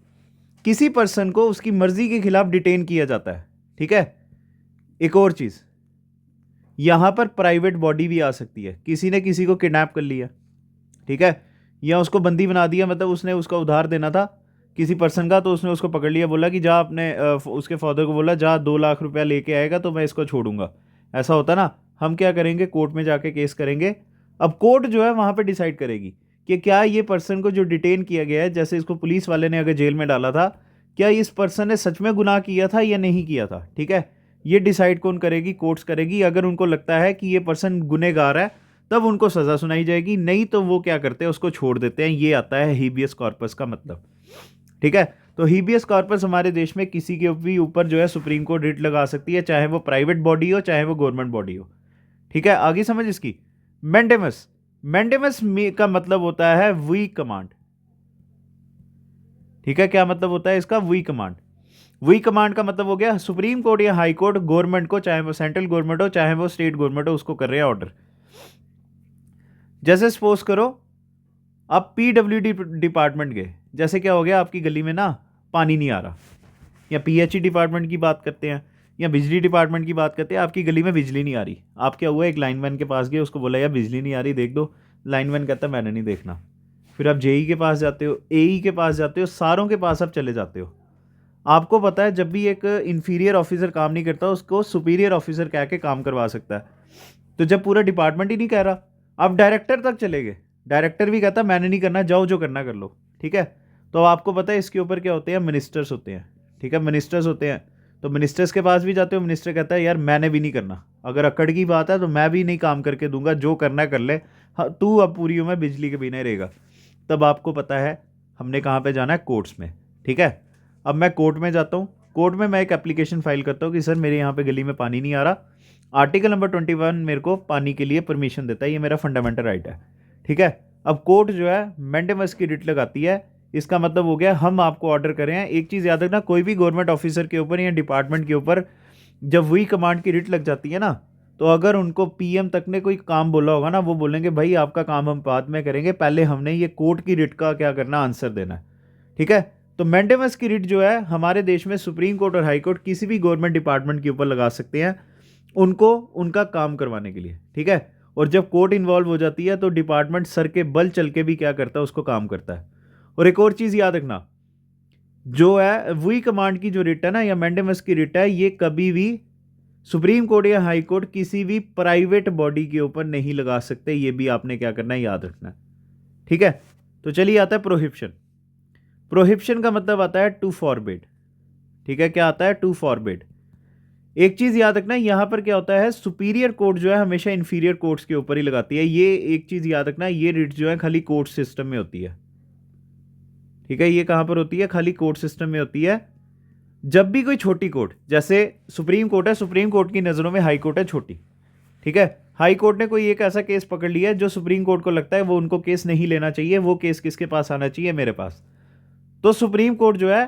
किसी पर्सन को उसकी मर्जी के खिलाफ डिटेन किया जाता है, ठीक है, एक और चीज, यहां पर प्राइवेट बॉडी भी आ सकती है। किसी ने किसी को किडनैप कर लिया, ठीक है, या उसको बंदी बना दिया, मतलब उसने उसका उधार देना था किसी पर्सन का, तो उसने उसको पकड़ लिया, बोला कि जा अपने उसके फादर को बोला जा 2 लाख रुपया लेके आएगा तो मैं इसको छोड़ूंगा। ऐसा होता ना, हम क्या करेंगे, कोर्ट में जाके केस करेंगे। अब कोर्ट जो है वहां पे डिसाइड करेगी कि क्या ये पर्सन को जो डिटेन किया गया है, जैसे इसको पुलिस वाले ने अगर जेल में डाला था, क्या इस पर्सन ने सच में गुनाह किया था या नहीं किया था। ठीक है, ये डिसाइड कौन करेगी, कोर्ट्स करेगी। अगर उनको लगता है कि ये पर्सन गुनहगार है तब उनको सजा सुनाई जाएगी, नहीं तो वो क्या करते हैं, उसको छोड़ देते हैं। ये आता है हीबियस कॉर्पस का मतलब। ठीक है, तो हीबियस कॉर्पस हमारे देश में किसी के भी ऊपर जो है सुप्रीम कोर्ट रिट लगा सकती है, चाहे वो प्राइवेट बॉडी हो चाहे वो गवर्नमेंट बॉडी हो। ठीक है, आगे समझ इसकी। मैंडेमस, मैंडेमस का मतलब होता है वी कमांड। ठीक है, क्या मतलब होता है इसका, वी कमांड। वी कमांड का मतलब हो गया सुप्रीम कोर्ट या हाई कोर्ट गवर्नमेंट को, चाहे वो सेंट्रल गवर्नमेंट हो चाहे वो स्टेट गवर्नमेंट हो, उसको कर रहे हैं ऑर्डर। जैसे सपोज करो आप पीडब्ल्यूडी डिपार्टमेंट गए, जैसे क्या हो गया, आपकी गली में ना पानी नहीं आ रहा, या पीएचई डिपार्टमेंट की बात करते हैं या बिजली डिपार्टमेंट की बात करते हैं, आपकी गली में बिजली नहीं आ रही। आप क्या हुआ, एक लाइनमैन के पास गए, उसको बोला यार बिजली नहीं आ रही देख दो। लाइनमैन कहता है मैंने नहीं देखना। फिर आप जेई के पास जाते हो, एई के पास जाते हो, सारों के पास आप चले जाते हो। आपको पता है जब भी एक इंफीरियर ऑफिसर काम नहीं करता उसको सुपीरियर ऑफिसर कह के काम करवा सकता है। तो जब पूरा डिपार्टमेंट ही नहीं कह रहा, आप डायरेक्टर तक चले गए, डायरेक्टर भी कहता मैंने नहीं करना, जाओ जो करना कर लो। ठीक है, तो आपको पता है इसके ऊपर क्या होते हैं, मिनिस्टर्स होते हैं। ठीक है, मिनिस्टर्स होते हैं, तो मिनिस्टर्स के पास भी जाते हो, मिनिस्टर कहता है यार मैंने भी नहीं करना, अगर अकड़ की बात है तो मैं भी नहीं काम करके दूंगा, जो करना कर ले, हाँ तू अब पूरी उम्र बिजली के बिना ही रहेगा। तब आपको पता है हमने कहाँ पे जाना है, कोर्ट्स में। ठीक है, अब मैं कोर्ट में जाता हूँ, कोर्ट में मैं एक एप्लीकेशन फाइल करता हूँ कि सर मेरे यहाँ पे गली में पानी नहीं आ रहा। आर्टिकल नंबर 21 मेरे को पानी के लिए परमिशन देता है, ये मेरा फंडामेंटल राइट है। ठीक है, अब कोर्ट जो है मैंडेमस की रिट लगाती है। इसका मतलब हो गया हम आपको ऑर्डर कर रहे हैं। एक चीज़ याद रखना, कोई भी गवर्नमेंट ऑफिसर के ऊपर या डिपार्टमेंट के ऊपर जब वही कमांड की रिट लग जाती है ना, तो अगर उनको पीएम तक ने कोई काम बोला होगा ना, वो बोलेंगे भाई आपका काम हम बाद में करेंगे, पहले हमने ये कोर्ट की रिट का क्या करना, आंसर देना है। ठीक है, तो मैंडेमस की रिट जो है हमारे देश में सुप्रीम कोर्ट और हाई कोर्ट किसी भी गवर्नमेंट डिपार्टमेंट के ऊपर लगा सकते हैं, उनको उनका काम करवाने के लिए। ठीक है, और जब कोर्ट इन्वॉल्व हो जाती है तो डिपार्टमेंट सर के बल चल के भी क्या करता है, उसको काम करता है। और एक और चीज़ याद रखना, जो है वही कमांड की जो रिट है ना, या मैंडेमस की रिट है, ये कभी भी सुप्रीम कोर्ट या हाई कोर्ट किसी भी प्राइवेट बॉडी के ऊपर नहीं लगा सकते, ये भी आपने क्या करना है, याद रखना है। ठीक है, तो चलिए आता है प्रोहिबिशन। प्रोहिबिशन का मतलब आता है टू फॉरबिड। ठीक है, क्या आता है, टू फॉरबिड। एक चीज याद रखना, यहां पर क्या होता है, सुपीरियर कोर्ट जो है हमेशा इंफीरियर कोर्ट्स के ऊपर ही लगाती है। ये एक चीज याद रखना, ये रिट जो है खाली कोर्ट सिस्टम में होती है। ठीक है, ये कहां पर होती है, खाली कोर्ट सिस्टम में होती है। जब भी कोई छोटी कोर्ट, जैसे सुप्रीम कोर्ट है, सुप्रीम कोर्ट की नजरों में हाई कोर्ट है छोटी। ठीक है, हाई कोर्ट ने कोई एक ऐसा केस पकड़ लिया है जो सुप्रीम कोर्ट को लगता है वो उनको केस नहीं लेना चाहिए, वो केस किसके पास आना चाहिए, मेरे पास। तो सुप्रीम कोर्ट जो है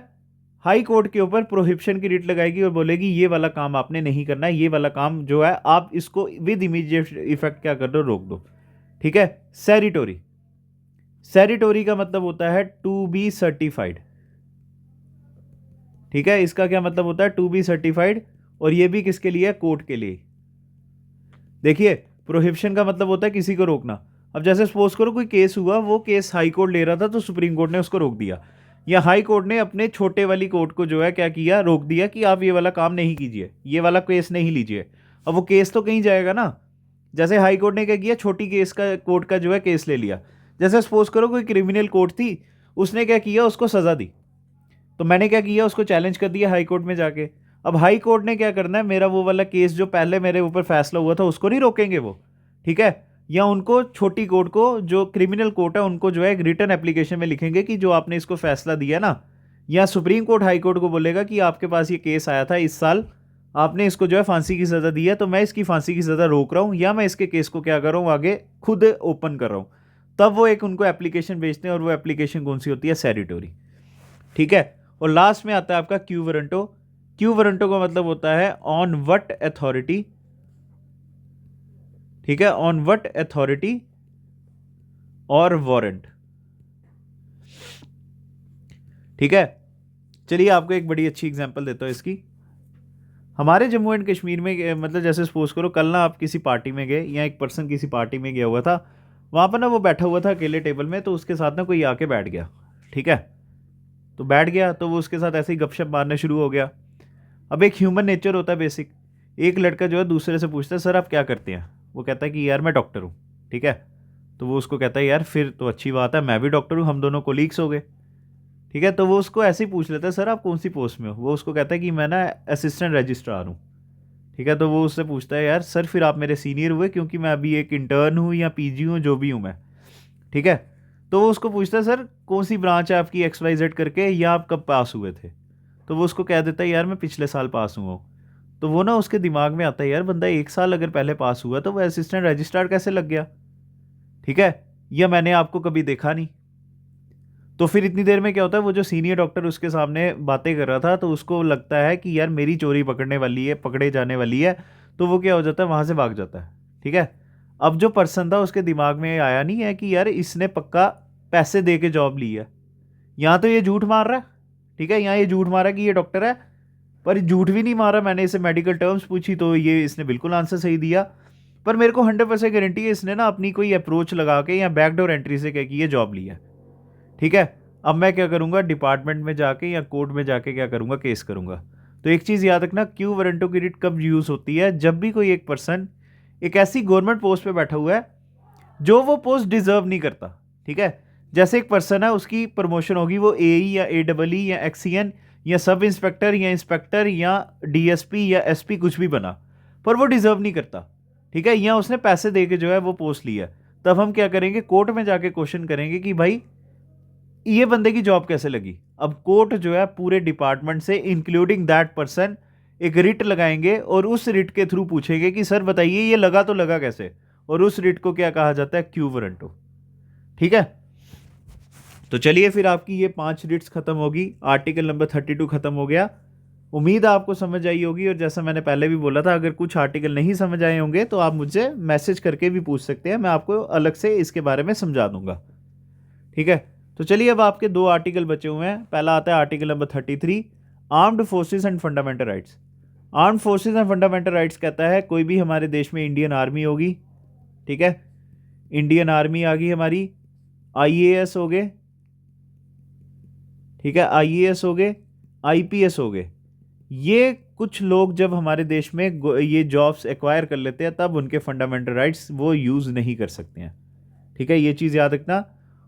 हाई कोर्ट के ऊपर प्रोहिबिशन की रिट लगाएगी और बोलेगी ये वाला काम आपने नहीं करना है, ये वाला काम जो है आप इसको विद इमीडिएट इफेक्ट क्या कर दो, रोक दो। ठीक है, सैरिटोरी। सैरिटोरी का मतलब होता है टू बी सर्टिफाइड। ठीक है, इसका क्या मतलब होता है, टू बी सर्टिफाइड। और ये भी किसके लिए, कोर्ट के लिए। देखिए, प्रोहिबिशन का मतलब होता है किसी को रोकना। अब जैसे सपोज करो कोई केस हुआ, वो केस हाई कोर्ट ले रहा था तो सुप्रीम कोर्ट ने उसको रोक दिया, या हाई कोर्ट ने अपने छोटे वाली कोर्ट को जो है क्या किया, रोक दिया कि आप ये वाला काम नहीं कीजिए, ये वाला केस नहीं लीजिए। अब वो केस तो कहीं जाएगा ना। जैसे हाई कोर्ट ने क्या किया, छोटी केस का कोर्ट का जो है केस ले लिया। जैसे सपोज करो कोई क्रिमिनल कोर्ट थी, उसने क्या किया, उसको सजा दी, तो मैंने क्या किया, उसको चैलेंज कर दिया हाई कोर्ट में जाके। अब हाई कोर्ट ने क्या करना है, मेरा वो वाला केस जो पहले मेरे ऊपर फैसला हुआ था उसको नहीं रोकेंगे वो। ठीक है, या उनको छोटी कोर्ट को, जो क्रिमिनल कोर्ट है, उनको जो है एक रिटर्न एप्लीकेशन में लिखेंगे कि जो आपने इसको फैसला दिया ना, या सुप्रीम कोर्ट हाई कोर्ट को बोलेगा कि आपके पास ये केस आया था इस साल, आपने इसको जो है फांसी की सज़ा दी है, तो मैं इसकी फांसी की सज़ा रोक रहा हूँ, या मैं इसके केस को क्या कर रहा हूँ, आगे खुद ओपन कर रहा हूँ। तब वो एक उनको एप्लीकेशन भेजते हैं, और वो एप्लीकेशन कौन सी होती है, सैरिटोरी। ठीक है, और लास्ट में आता है आपका क्यू वारंटो। क्यू वारंटो का मतलब होता है ऑन व्हाट अथॉरिटी। ठीक है, ऑन व्हाट अथॉरिटी और वारंट। ठीक है, चलिए आपको एक बड़ी अच्छी एग्जांपल देता हूं इसकी। हमारे जम्मू एंड कश्मीर में मतलब जैसे सपोज करो कल ना आप किसी पार्टी में गए, या एक पर्सन किसी पार्टी में गया हुआ था, वहां पर ना वो बैठा हुआ था अकेले टेबल में, तो उसके साथ ना कोई आके बैठ गया। ठीक है, तो बैठ गया तो वो उसके साथ ऐसे ही गपशप मारने शुरू हो गया। अब एक ह्यूमन नेचर होता है बेसिक, एक लड़का जो है दूसरे से पूछता है सर आप क्या करते हैं, वो कहता है कि यार मैं डॉक्टर हूँ। ठीक है, तो वो उसको कहता है यार फिर तो अच्छी बात है, मैं भी डॉक्टर हूँ, हम दोनों कोलीग्स हो गए। ठीक है, तो वो उसको ऐसे ही पूछ लेता है सर आप कौन सी पोस्ट में हो, वो उसको कहता है कि मैं ना असिस्टेंट रजिस्ट्रार हूँ। ठीक है, तो वो उससे पूछता है यार सर फिर आप मेरे सीनियर हुए क्योंकि मैं अभी एक इंटर्न हूँ या पीजी हूँ, जो भी हूँ मैं। ठीक है, तो वो उसको पूछता है सर कौन सी ब्रांच है आपकी XYZ करके, या आप कब पास हुए थे, तो वो उसको कह देता है यार मैं पिछले साल पास हुआ हूँ। तो वो ना उसके दिमाग में आता है यार बंदा एक साल अगर पहले पास हुआ तो वो असिस्टेंट रजिस्ट्रार कैसे लग गया। ठीक है, या मैंने आपको कभी देखा नहीं। तो फिर इतनी देर में क्या होता है, वो जो सीनियर डॉक्टर उसके सामने बातें कर रहा था, तो उसको लगता है कि यार मेरी चोरी पकड़ने वाली है, पकड़े जाने वाली है, तो वो क्या हो जाता है, वहाँ से भाग जाता है। ठीक है, अब जो पर्सन था उसके दिमाग में आया नहीं है कि यार इसने पक्का पैसे दे के जॉब ली है, यहाँ तो ये झूठ मार रहा है। ठीक है, यहाँ ये झूठ मारा कि ये डॉक्टर है, पर झूठ भी नहीं मारा, मैंने इसे मेडिकल टर्म्स पूछी तो ये इसने बिल्कुल आंसर सही दिया। पर मेरे को 100% गारंटी है इसने ना अपनी कोई अप्रोच लगा के या बैकडोर एंट्री से क्या की है, जॉब ली है। ठीक है, अब मैं क्या करूंगा, डिपार्टमेंट में जाके या कोर्ट में जाके क्या करूंगा, केस करूंगा। तो एक चीज़ याद रखना, क्यू वारंटो की रिट कब यूज़ होती है, जब भी कोई एक पर्सन एक ऐसी गवर्नमेंट पोस्ट पे बैठा हुआ है जो वो पोस्ट डिजर्व नहीं करता। ठीक है, जैसे एक पर्सन है उसकी प्रमोशन होगी, वो AE या AEE या XCN या सब इंस्पेक्टर या इंस्पेक्टर या DSP या SP कुछ भी बना, पर वो डिजर्व नहीं करता। ठीक है, या उसने पैसे दे के जो है वो पोस्ट लिया, तब हम क्या करेंगे, कोर्ट में जाके क्वेश्चन करेंगे कि भाई ये बंदे की जॉब कैसे लगी। अब कोर्ट जो है पूरे डिपार्टमेंट से इंक्लूडिंग दैट पर्सन एक रिट लगाएंगे, और उस रिट के थ्रू पूछेंगे कि सर बताइए ये लगा तो लगा कैसे, और उस रिट को क्या कहा जाता है, क्यू वारंटो। ठीक है, तो चलिए फिर आपकी ये 5 रिट्स खत्म होगी, आर्टिकल नंबर 32 खत्म हो गया। उम्मीद है आपको समझ आई होगी, और जैसा मैंने पहले भी बोला था अगर कुछ आर्टिकल नहीं समझ आए होंगे तो आप मुझसे मैसेज करके भी पूछ सकते हैं, मैं आपको अलग से इसके बारे में समझा दूंगा। ठीक है, तो चलिए अब आपके 2 आर्टिकल बचे हुए हैं। पहला आता है article number 33, armed forces and fundamental rights. Armed forces and fundamental rights कहता है कोई भी हमारे देश में इंडियन आर्मी होगी। ठीक है, इंडियन आर्मी आ गई हमारी, IAS हो गए। ठीक है, IAS हो गए, IPS हो गए, ये कुछ लोग जब हमारे देश में ये जॉब्स एक्वायर कर लेते हैं तब उनके फंडामेंटल राइट्स वो यूज़ नहीं कर सकते हैं। ठीक है, ये चीज़ याद रखना।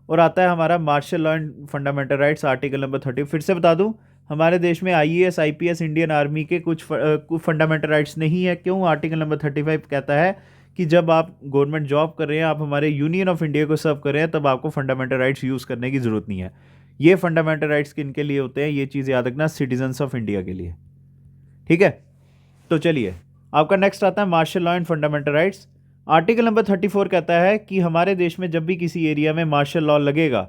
और आता है हमारा martial law and fundamental rights, article number 30। फिर से बता दूं, हमारे देश में आईएएस, आईपीएस, इंडियन आर्मी के कुछ फंडामेंटल राइट्स नहीं है। क्यों? आर्टिकल नंबर 35 कहता है कि जब आप गवर्नमेंट जॉब कर रहे हैं, आप हमारे यूनियन ऑफ इंडिया को सर्व कर रहे हैं, तब आपको फंडामेंटल राइट्स यूज़ करने की ज़रूरत नहीं है। ये फंडामेंटल राइट्स किन के लिए होते हैं, ये चीज़ याद रखना, सिटीजन्स ऑफ इंडिया के लिए। ठीक है, तो चलिए आपका नेक्स्ट आता है martial law and fundamental rights. Article number 34 कहता है कि हमारे देश में जब भी किसी एरिया में मार्शल लॉ लगेगा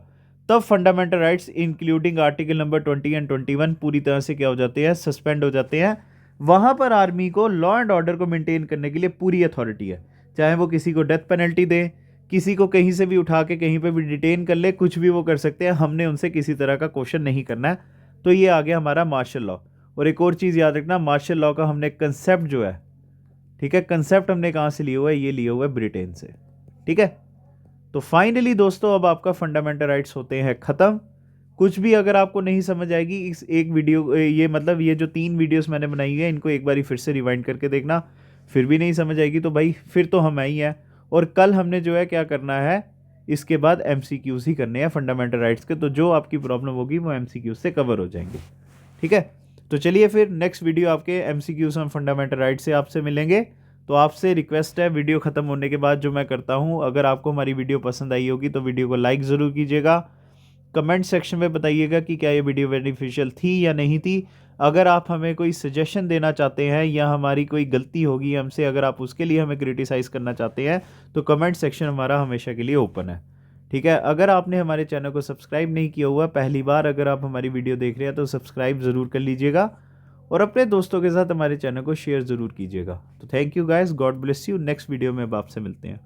तब fundamental rights including article number 20 and 21 पूरी तरह से क्या हो जाते हैं, सस्पेंड हो जाते हैं। वहाँ पर आर्मी को लॉ एंड ऑर्डर को मेंटेन करने के लिए पूरी अथॉरिटी है, चाहे वो किसी को डेथ पेनल्टी दे, किसी को कहीं से भी उठा के कहीं पर भी डिटेन कर ले, कुछ भी वो कर सकते हैं। हमने उनसे किसी तरह का क्वेश्चन नहीं करना है। तो ये आ गया हमारा मार्शल लॉ। और एक और चीज़ याद रखना, मार्शल लॉ का हमने कंसेप्ट जो है, ठीक है, कंसेप्ट हमने कहाँ से लिया हुआ है, ये लिया हुआ है ब्रिटेन से। ठीक है, तो फाइनली दोस्तों अब आपका फंडामेंटल राइट्स होते हैं ख़त्म। कुछ भी अगर आपको नहीं समझ आएगी इस एक वीडियो, ये मतलब ये जो 3 वीडियोस मैंने बनाई है, इनको एक बारी फिर से रिवाइंड करके देखना। फिर भी नहीं समझ आएगी तो भाई फिर तो हम ही हैं। और कल हमने जो है क्या करना है, इसके बाद MCQs ही करने हैं फंडामेंटल राइट्स के। तो जो आपकी प्रॉब्लम होगी वो MCQs से कवर हो जाएंगे। ठीक है, तो चलिए फिर नेक्स्ट वीडियो आपके MCQs ऑन फंडामेंटल राइट से आपसे मिलेंगे। तो आपसे रिक्वेस्ट है, वीडियो ख़त्म होने के बाद जो मैं करता हूँ, अगर आपको हमारी वीडियो पसंद आई होगी तो वीडियो को लाइक ज़रूर कीजिएगा। कमेंट सेक्शन में बताइएगा कि क्या ये वीडियो बेनिफिशियल थी या नहीं थी। अगर आप हमें कोई सजेशन देना चाहते हैं या हमारी कोई गलती होगी हमसे, अगर आप उसके लिए हमें क्रिटिसाइज़ करना चाहते हैं तो कमेंट सेक्शन हमारा हमेशा के लिए ओपन है। ठीक है, अगर आपने हमारे चैनल को सब्सक्राइब नहीं किया हुआ, पहली बार अगर आप हमारी वीडियो देख रहे हैं तो सब्सक्राइब ज़रूर कर लीजिएगा और अपने दोस्तों के साथ हमारे चैनल को शेयर ज़रूर कीजिएगा। तो thank you guys, God bless you. Next video में अब आपसे मिलते हैं।